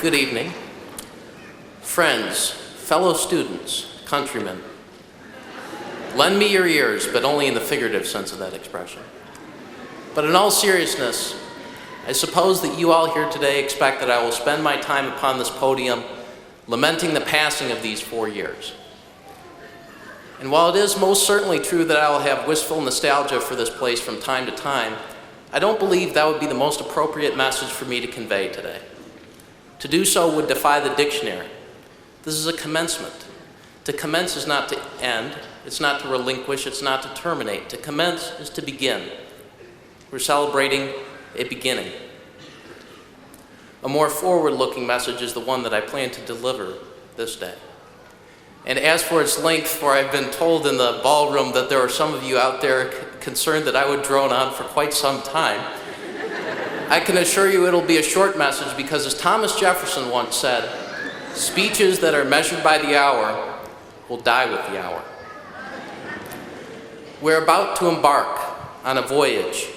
Good evening. Friends, fellow students, countrymen, lend me your ears, but only in the figurative sense of that expression. But in all seriousness, I suppose that you all here today expect that I will spend my time upon this podium lamenting the passing of these 4 years. And while it is most certainly true that I will have wistful nostalgia for this place from time to time, I don't believe that would be the most appropriate message for me to convey today. To do so would defy the dictionary. This is a commencement. To commence is not to end, it's not to relinquish, it's not to terminate. To commence is to begin. We're celebrating a beginning. A more forward-looking message is the one that I plan to deliver this day. And as for its length, for I've been told in the ballroom that there are some of you out there concerned that I would drone on for quite some time, I can assure you it'll be a short message because, as Thomas Jefferson once said, speeches that are measured by the hour will die with the hour. We're about to embark on a voyage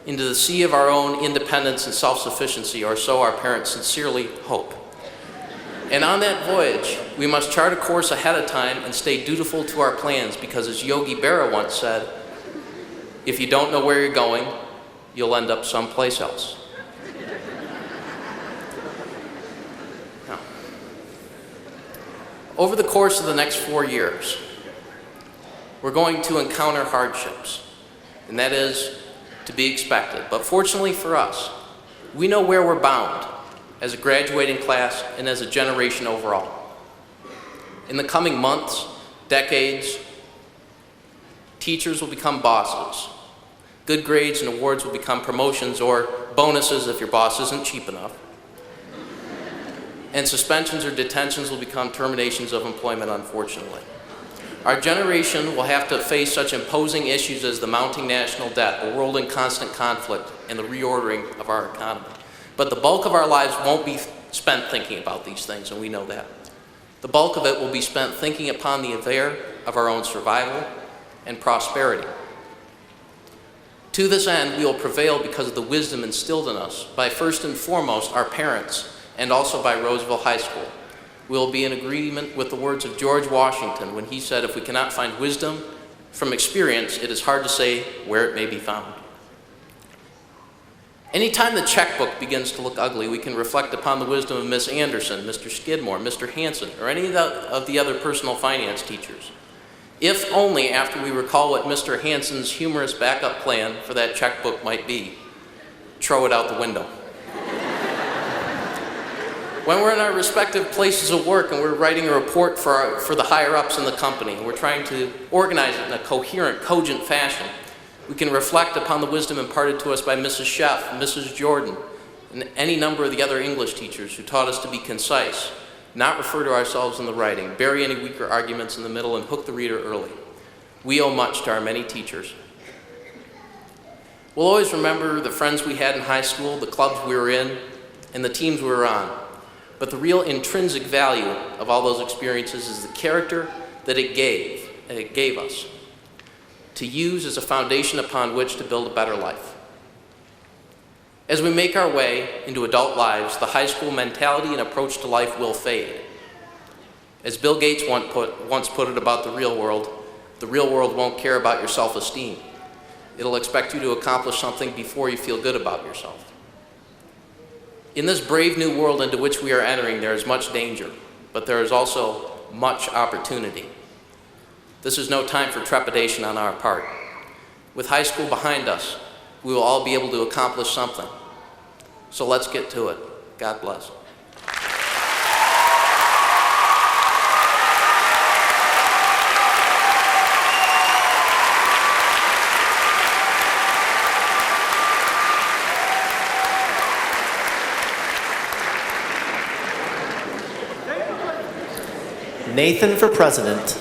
into the sea of our own independence and self-sufficiency, or so our parents sincerely hope. And on that voyage, we must chart a course ahead of time and stay dutiful to our plans because, as Yogi Berra once said, if you don't know where you're going, you'll end up someplace else. Now, over the course of the next 4 years, we're going to encounter hardships, and that is to be expected. But fortunately for us, we know where we're bound as a graduating class and as a generation overall. In the coming months, decades, teachers will become bosses. Good grades and awards will become promotions or bonuses if your boss isn't cheap enough. And suspensions or detentions will become terminations of employment, unfortunately. Our generation will have to face such imposing issues as the mounting national debt, a world in constant conflict, and the reordering of our economy. But the bulk of our lives won't be spent thinking about these things, and we know that. The bulk of it will be spent thinking upon the affair of our own survival and prosperity. To this end, we will prevail because of the wisdom instilled in us by, first and foremost, our parents, and also by Roseville High School. We will be in agreement with the words of George Washington when he said, if we cannot find wisdom from experience, it is hard to say where it may be found. Anytime the checkbook begins to look ugly, we can reflect upon the wisdom of Miss Anderson, Mr. Skidmore, Mr. Hanson, or any of the other personal finance teachers. If only after we recall what Mr. Hanson's humorous backup plan for that checkbook might be. Throw it out the window. When we're in our respective places of work and we're writing a report for the higher-ups in the company, and we're trying to organize it in a coherent, cogent fashion, we can reflect upon the wisdom imparted to us by Mrs. Sheff, Mrs. Jordan, and any number of the other English teachers who taught us to be concise, not refer to ourselves in the writing, bury any weaker arguments in the middle, and hook the reader early. We owe much to our many teachers. We'll always remember the friends we had in high school, the clubs we were in, and the teams we were on. But the real intrinsic value of all those experiences is the character that it gave us, to use as a foundation upon which to build a better life. As we make our way into adult lives, the high school mentality and approach to life will fade. As Bill Gates once put it about the real world won't care about your self-esteem. It'll expect you to accomplish something before you feel good about yourself. In this brave new world into which we are entering, there is much danger, but there is also much opportunity. This is no time for trepidation on our part. With high school behind us, we will all be able to accomplish something. So let's get to it. God bless. Nathan for president.